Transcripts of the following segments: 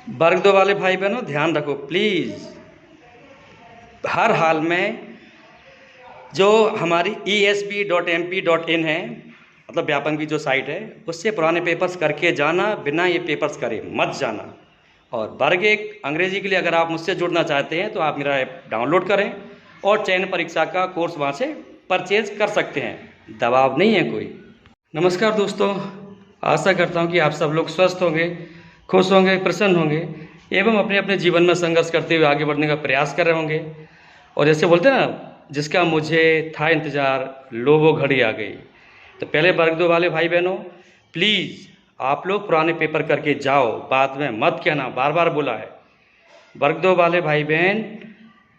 वर्ग 2 वाले भाई बहनों ध्यान रखो प्लीज़। हर हाल में जो हमारी esb.mp.in है, मतलब व्यापम की जो साइट है, उससे पुराने पेपर्स करके जाना, बिना ये पेपर्स करे मत जाना। और वर्ग 1 अंग्रेजी के लिए अगर आप मुझसे जुड़ना चाहते हैं तो आप मेरा ऐप डाउनलोड करें और चयन परीक्षा का कोर्स वहाँ से परचेज कर सकते हैं, दबाव नहीं है कोई। नमस्कार दोस्तों, आशा करता हूँ कि आप सब लोग स्वस्थ होंगे, खुश होंगे, प्रसन्न होंगे एवं अपने अपने जीवन में संघर्ष करते हुए आगे बढ़ने का प्रयास कर रहे होंगे। और जैसे बोलते हैं ना, जिसका मुझे था इंतज़ार लो वो घड़ी आ गई। तो पहले वर्ग 2 वाले भाई बहनों प्लीज़ आप लोग पुराने पेपर करके जाओ, बाद में मत कहना, बार बार बोला है। वर्ग 2 वाले भाई बहन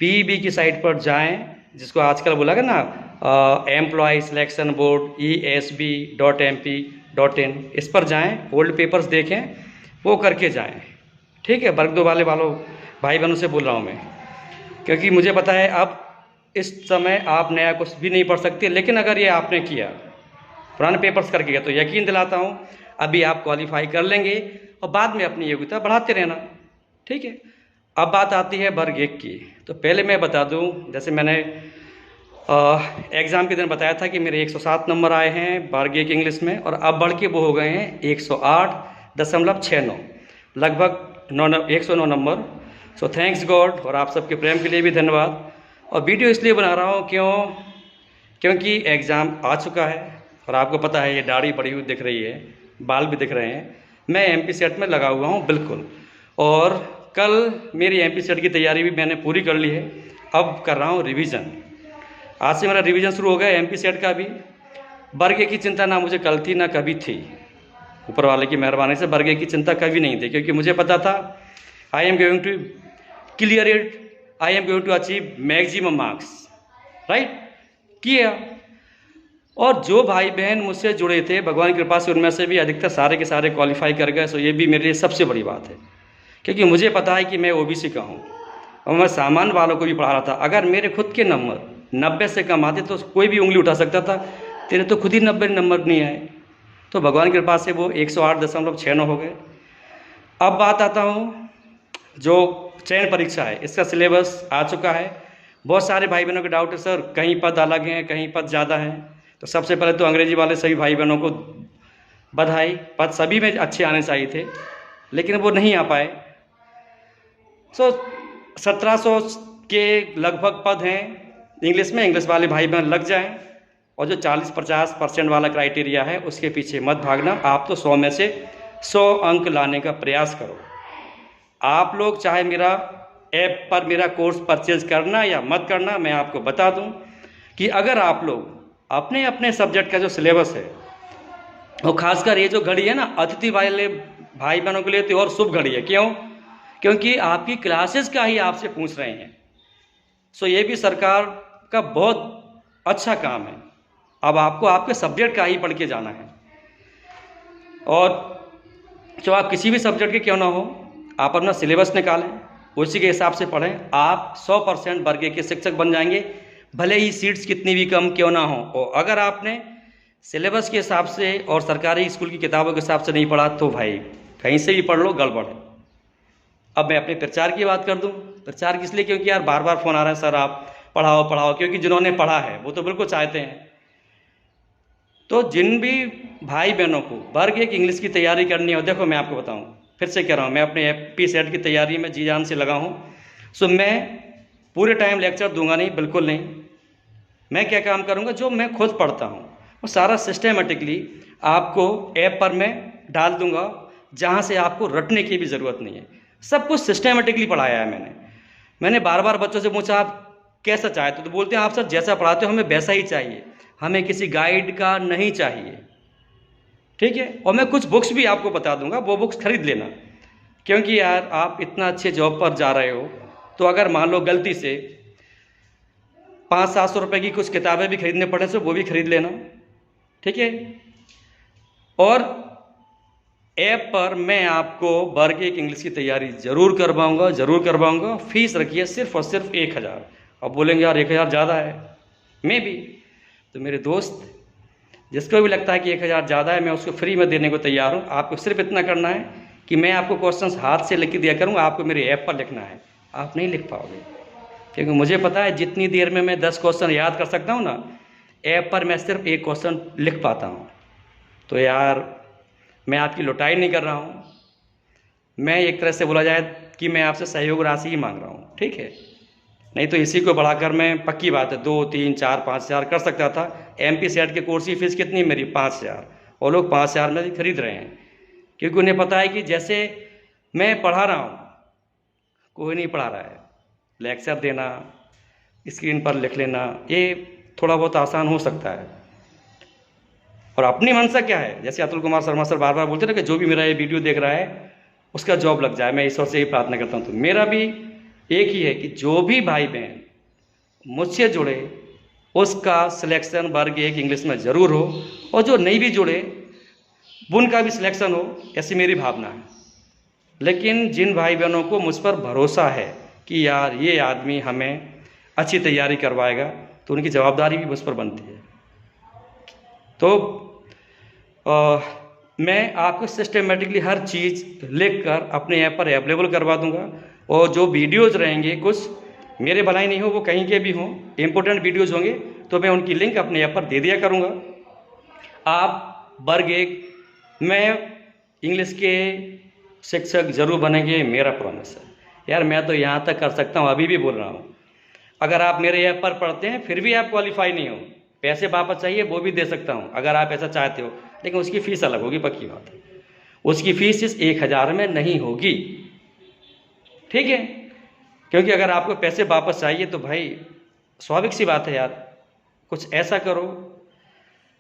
पीईबी की साइट पर जाएं, जिसको आजकल बोला गया ना एम्प्लॉय सिलेक्शन बोर्ड esb.mp.in, इस पर जाएं, ओल्ड पेपर्स देखें, वो करके जाएं। ठीक है, वर्ग 2 वाले भाई बहनों से बोल रहा हूँ मैं, क्योंकि मुझे पता है अब इस समय आप नया कुछ भी नहीं पढ़ सकते, लेकिन अगर ये आपने किया, पुराने पेपर्स करके गया, तो यकीन दिलाता हूँ अभी आप क्वालिफाई कर लेंगे और बाद में अपनी योग्यता बढ़ाते रहना। ठीक है, अब बात आती है वर्ग 1 की। तो पहले मैं बता दूं, जैसे मैंने एग्ज़ाम के दिन बताया था कि मेरे 107 नंबर आए हैं वर्ग 1 इंग्लिश में, और अब बढ़ के वो हो गए हैं 108.69, लगभग 109 नंबर। सो थैंक्स गॉड, और आप सबके प्रेम के लिए भी धन्यवाद। और वीडियो इसलिए बना रहा हूँ क्योंकि एग्ज़ाम आ चुका है और आपको पता है ये दाढ़ी बड़ी हुई दिख रही है, बाल भी दिख रहे हैं, मैं एमपी सेट में लगा हुआ हूँ बिल्कुल। और कल मेरी एमपी सेट की तैयारी भी मैंने पूरी कर ली है, अब कर रहा हूँ रिवीजन। आज से मेरा रिवीजन शुरू हो गया एमपी सेट का भी। वर्ग 1 की चिंता ना मुझे कल थी ना कभी थी, ऊपर वाले की मेहरबानी से वर्ग 1 की चिंता कभी नहीं थी, क्योंकि मुझे पता था I am going to clear it, I am going to achieve maximum marks, right किया। और जो भाई बहन मुझसे जुड़े थे, भगवान की कृपा से उनमें से भी अधिकतर सारे के सारे क्वालिफाई कर गए। सो ये भी मेरे लिए सबसे बड़ी बात है, क्योंकि मुझे पता है कि मैं ओबीसी का हूँ और मैं सामान्य वालों को भी पढ़ा रहा था। अगर मेरे खुद के नंबर 90 से कम आते तो कोई भी उंगली उठा सकता था, तेरे तो खुद ही 90 नंबर नहीं आए। तो भगवान की कृपा से वो 108.69 हो गए। अब बात आता हूँ जो चयन परीक्षा है, इसका सिलेबस आ चुका है। बहुत सारे भाई बहनों के डाउट है, सर कहीं पद अलग हैं, कहीं पद ज़्यादा हैं। तो सबसे पहले तो अंग्रेजी वाले सभी भाई बहनों को बधाई, पद सभी में अच्छे आने चाहिए थे, लेकिन वो नहीं आ पाए। 1700 के लगभग पद हैं इंग्लिश में, इंग्लिश वाले भाई बहन लग जाएं। और जो 40-50% वाला क्राइटेरिया है उसके पीछे मत भागना, आप तो 100 में से 100 अंक लाने का प्रयास करो। आप लोग चाहे मेरा ऐप पर मेरा कोर्स परचेज करना या मत करना, मैं आपको बता दूं कि अगर आप लोग अपने अपने सब्जेक्ट का जो सिलेबस है, और खासकर ये जो घड़ी है ना अतिथि वाले भाई बहनों के लिए तो और शुभ घड़ी है। क्यों? क्योंकि आपकी क्लासेस का ही आपसे पूछ रहे हैं। सो ये भी सरकार का बहुत अच्छा काम है। अब आपको आपके सब्जेक्ट का ही पढ़ के जाना है, और जो आप किसी भी सब्जेक्ट के क्यों ना हो, आप अपना सिलेबस निकालें, उसी के हिसाब से पढ़ें। आप 100% वर्ग 1 के शिक्षक बन जाएंगे, भले ही सीट्स कितनी भी कम क्यों ना हो। और अगर आपने सिलेबस के हिसाब से और सरकारी स्कूल की किताबों के हिसाब से नहीं पढ़ा तो भाई कहीं से भी पढ़ लो, गड़बड़ है। अब मैं अपने प्रचार की बात कर दूं। प्रचार किस लिए? क्योंकि यार बार बार फ़ोन आ रहा है, सर आप पढ़ाओ पढ़ाओ, क्योंकि जिन्होंने पढ़ा है वो तो बिल्कुल चाहते हैं। तो जिन भी भाई बहनों को वर्ग 1 इंग्लिश की तैयारी करनी हो, देखो मैं आपको बताऊं, फिर से कह रहा हूं, मैं अपने एमपी सेट की तैयारी में जी जान से लगा हूं। सो मैं पूरे टाइम लेक्चर दूंगा नहीं, बिल्कुल नहीं। मैं क्या काम करूंगा, जो मैं खुद पढ़ता हूं वो सारा सिस्टमेटिकली आपको ऐप पर मैं डाल दूंगा, जहां से आपको रटने की भी ज़रूरत नहीं है। सब कुछ सिस्टमेटिकली पढ़ाया है मैंने बार बार बच्चों से पूछा आप कैसा चाहते, तो बोलते हैं आप सर जैसा पढ़ाते हो हमें वैसा ही चाहिए, हमें किसी गाइड का नहीं चाहिए। ठीक है, और मैं कुछ बुक्स भी आपको बता दूंगा, वो बुक्स खरीद लेना, क्योंकि यार आप इतना अच्छे जॉब पर जा रहे हो, तो अगर मान लो गलती से 500-700 रुपये की कुछ किताबें भी खरीदने पड़े तो वो भी खरीद लेना। ठीक है, और ऐप पर मैं आपको वर्ग 1 इंग्लिश की तैयारी जरूर करवाऊंगा। फीस रखिए सिर्फ और सिर्फ 1000। अब बोलेंगे यार 1000 ज़्यादा है, मे भी, तो मेरे दोस्त जिसको भी लगता है कि 1000 ज़्यादा है, मैं उसको फ्री में देने को तैयार हूँ। आपको सिर्फ इतना करना है कि मैं आपको क्वेश्चंस हाथ से लिख के दिया करूँगा, आपको मेरे ऐप पर लिखना है, आप नहीं लिख पाओगे, क्योंकि मुझे पता है जितनी देर में मैं 10 क्वेश्चन याद कर सकता हूँ ना, ऐप पर मैं सिर्फ एक क्वेश्चन लिख पाता हूँ। तो यार मैं आपकी लुटाई नहीं कर रहा हूँ, मैं एक तरह से बोला जाए कि मैं आपसे सहयोग राशि ही मांग रहा हूँ, ठीक है। नहीं तो इसी को बढ़ाकर मैं, पक्की बात है, 2, 3, 4, 5 हज़ार कर सकता था। MP सेट के कोर्स की फीस कितनी मेरी? 5 हज़ार, और लोग 5 हज़ार में खरीद रहे हैं, क्योंकि उन्हें पता है कि जैसे मैं पढ़ा रहा हूँ कोई नहीं पढ़ा रहा है। लेक्चर देना, स्क्रीन पर लिख लेना, ये थोड़ा बहुत आसान हो सकता है। और अपनी मंशा क्या है, जैसे अतुल कुमार शर्मा सर बार बार बोलते ना कि जो भी मेरा ये वीडियो देख रहा है उसका जॉब लग जाए, मैं ईश्वर से ही प्रार्थना करता हूँ। तो मेरा भी एक ही है कि जो भी भाई बहन मुझसे जुड़े उसका सिलेक्शन वर्ग 1 इंग्लिश में ज़रूर हो, और जो नहीं भी जुड़े उनका भी सिलेक्शन हो, ऐसी मेरी भावना है। लेकिन जिन भाई बहनों को मुझ पर भरोसा है कि यार ये आदमी हमें अच्छी तैयारी करवाएगा, तो उनकी जवाबदारी भी मुझ पर बनती है। तो मैं आपको सिस्टमेटिकली हर चीज़ लिखकर अपने ऐप पर अवेलेबल करवा दूंगा, और जो वीडियोज़ रहेंगे कुछ मेरे भलाई नहीं हो, वो कहीं के भी हों, इम्पोर्टेंट वीडियोज़ होंगे तो मैं उनकी लिंक अपने ऐप पर दे दिया करूँगा। आप वर्ग 1 में इंग्लिश के शिक्षक जरूर बनेंगे, मेरा प्रॉमिस है। यार मैं तो यहाँ तक कर सकता हूँ, अभी भी बोल रहा हूँ। अगर आप मेरे ऐप पर पढ़ते हैं फिर भी आप क्वालिफाई नहीं हो, पैसे वापस चाहिए वो भी दे सकता हूँ अगर आप ऐसा चाहते हो, लेकिन उसकी फ़ीस अलग होगी, पक्की बात है। उसकी फ़ीस इस 1000 में नहीं होगी, ठीक है। क्योंकि अगर आपको पैसे वापस चाहिए तो भाई स्वाभाविक सी बात है यार, कुछ ऐसा करो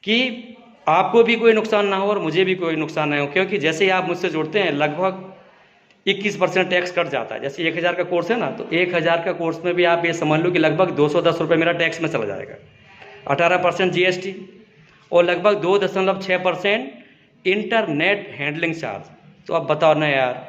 कि आपको भी कोई नुकसान ना हो और मुझे भी कोई नुकसान ना हो। क्योंकि जैसे ही आप मुझसे जुड़ते हैं लगभग 21% टैक्स कट जाता है। जैसे 1000 का कोर्स है ना, तो 1000 का कोर्स में भी आप ये समझ लो कि लगभग 210 रुपये मेरा टैक्स में चला जाएगा, 18% GST और लगभग 2.6% इंटरनेट हैंडलिंग चार्ज। तो अब बताओ ना यार,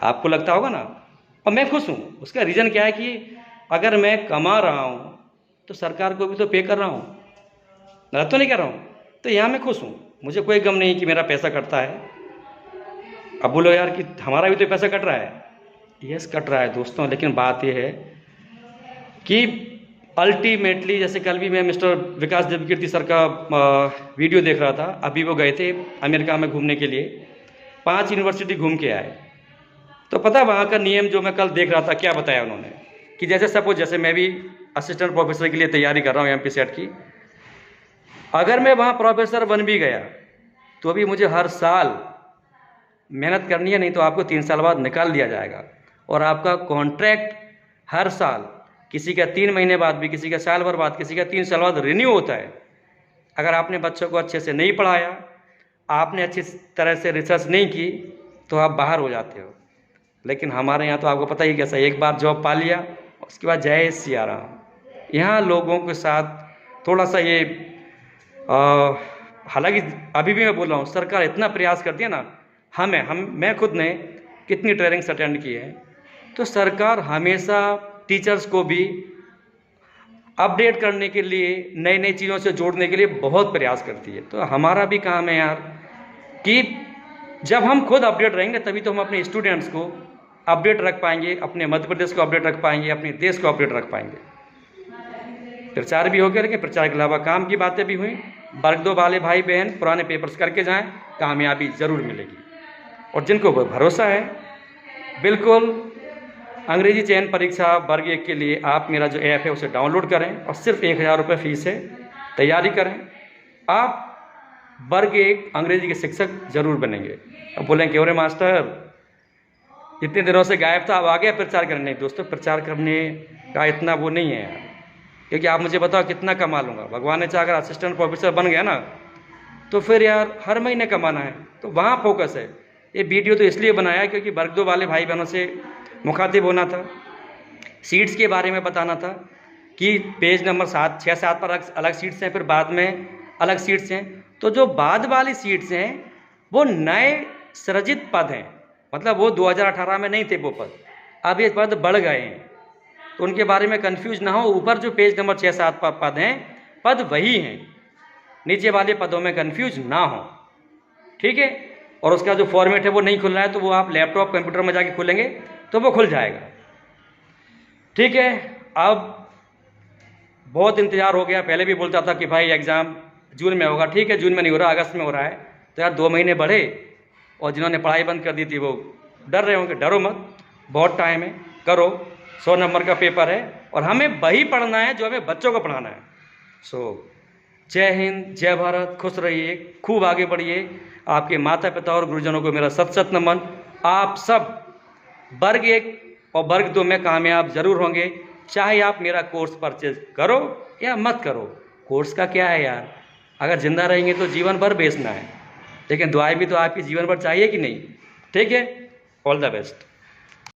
आपको लगता होगा ना, और मैं खुश हूँ। उसका रीज़न क्या है कि अगर मैं कमा रहा हूँ तो सरकार को भी तो पे कर रहा हूँ, गलत तो नहीं कर रहा हूँ। तो यहाँ मैं खुश हूँ, मुझे कोई गम नहीं कि मेरा पैसा कटता है। अब बोलो यार कि हमारा भी तो पैसा कट रहा है, यस कट रहा है दोस्तों, लेकिन बात यह है कि अल्टीमेटली, जैसे कल भी मैं मिस्टर विकास देवकीर्ति सर का वीडियो देख रहा था, अभी वो गए थे अमेरिका में घूमने के लिए, 5 यूनिवर्सिटी घूम के आए। तो पता वहाँ का नियम जो मैं कल देख रहा था, क्या बताया उन्होंने कि जैसे सपोज जैसे मैं भी असिस्टेंट प्रोफेसर के लिए तैयारी कर रहा हूँ MP सेट की, अगर मैं वहाँ प्रोफेसर बन भी गया तो भी मुझे हर साल मेहनत करनी है, नहीं तो आपको 3 साल बाद निकाल दिया जाएगा। और आपका कॉन्ट्रैक्ट हर साल, किसी का 3 महीने बाद भी, किसी का साल भर बाद, किसी का 3 साल बाद रिन्यू होता है। अगर आपने बच्चों को अच्छे से नहीं पढ़ाया, आपने अच्छी तरह से रिसर्च नहीं की, तो आप बाहर हो जाते हो। लेकिन हमारे यहाँ तो आपको पता ही कैसा, एक बार जॉब पा लिया उसके बाद जय सिया राम। यहाँ लोगों के साथ थोड़ा सा ये हालांकि अभी भी मैं बोल रहा हूँ, सरकार इतना प्रयास करती है ना, मैं खुद ने कितनी ट्रेनिंग्स अटेंड की है, तो सरकार हमेशा टीचर्स को भी अपडेट करने के लिए, नई नई चीज़ों से जोड़ने के लिए बहुत प्रयास करती है। तो हमारा भी काम है यार कि जब हम खुद अपडेट रहेंगे तभी तो हम अपने स्टूडेंट्स को अपडेट रख पाएंगे, अपने मध्य प्रदेश को अपडेट रख पाएंगे, अपने देश को अपडेट रख पाएंगे। प्रचार भी हो गया, लेकिन प्रचार के अलावा काम की बातें भी हुई। वर्ग 2 वाले भाई बहन पुराने पेपर्स करके जाएं, कामयाबी ज़रूर मिलेगी। और जिनको भरोसा है, बिल्कुल अंग्रेजी चयन परीक्षा वर्ग 1 के लिए आप मेरा जो ऐप है उसे डाउनलोड करें और सिर्फ 1000 रुपये फीस है, तैयारी करें। आप वर्ग 1 अंग्रेजी के शिक्षक जरूर बनेंगे। अब बोलेंगे अरे मास्टर इतने दिनों से गायब था, अब आ गया प्रचार करने। नहीं दोस्तों, प्रचार करने का इतना वो नहीं है यार, क्योंकि आप मुझे बताओ कितना कमा लूँगा। भगवान ने चाह अगर असिस्टेंट प्रोफेसर बन गया ना, तो फिर यार हर महीने कमाना है, तो वहाँ फोकस है। ये वीडियो तो इसलिए बनाया क्योंकि वर्ग 2 वाले भाई बहनों से मुखातिब होना था, सीट्स के बारे में बताना था कि पेज नंबर 6-7 पर अलग सीट्स हैं, फिर बाद में अलग सीट्स हैं। तो जो बाद वाली सीट्स हैं वो नए सृजित पद हैं, मतलब वो 2018 में नहीं थे वो पद, अब ये पद बढ़ गए हैं। तो उनके बारे में कंफ्यूज ना हो, ऊपर जो पेज नंबर 6-7 पर पद हैं, पद वही हैं, नीचे वाले पदों में कंफ्यूज ना हो, ठीक है। और उसका जो फॉर्मेट है वो नहीं खुल रहा है, तो वो आप लैपटॉप कंप्यूटर में जाके खोलेंगे तो वो खुल जाएगा। ठीक है, अब बहुत इंतज़ार हो गया। पहले भी बोलता था कि भाई एग्ज़ाम जून में होगा, ठीक है जून में नहीं हो रहा, अगस्त में हो रहा है, तो यार 2 महीने बढ़े। और जिन्होंने पढ़ाई बंद कर दी थी वो डर रहे होंगे, डरो मत, बहुत टाइम है, करो, 100 नंबर का पेपर है और हमें वही पढ़ना है जो हमें बच्चों को पढ़ाना है। सो जय हिंद, जय भारत, खुश रहिए, खूब आगे बढ़िए। आपके माता पिता और गुरुजनों को मेरा सत सत नमन। आप सब वर्ग 1 और वर्ग 2 में कामयाब जरूर होंगे, चाहे आप मेरा कोर्स परचेज करो या मत करो। कोर्स का क्या है यार, अगर जिंदा रहेंगे तो जीवन भर बेचना है, लेकिन दुआएं भी तो आपकी जीवन भर चाहिए कि नहीं। ठीक है, ऑल द बेस्ट।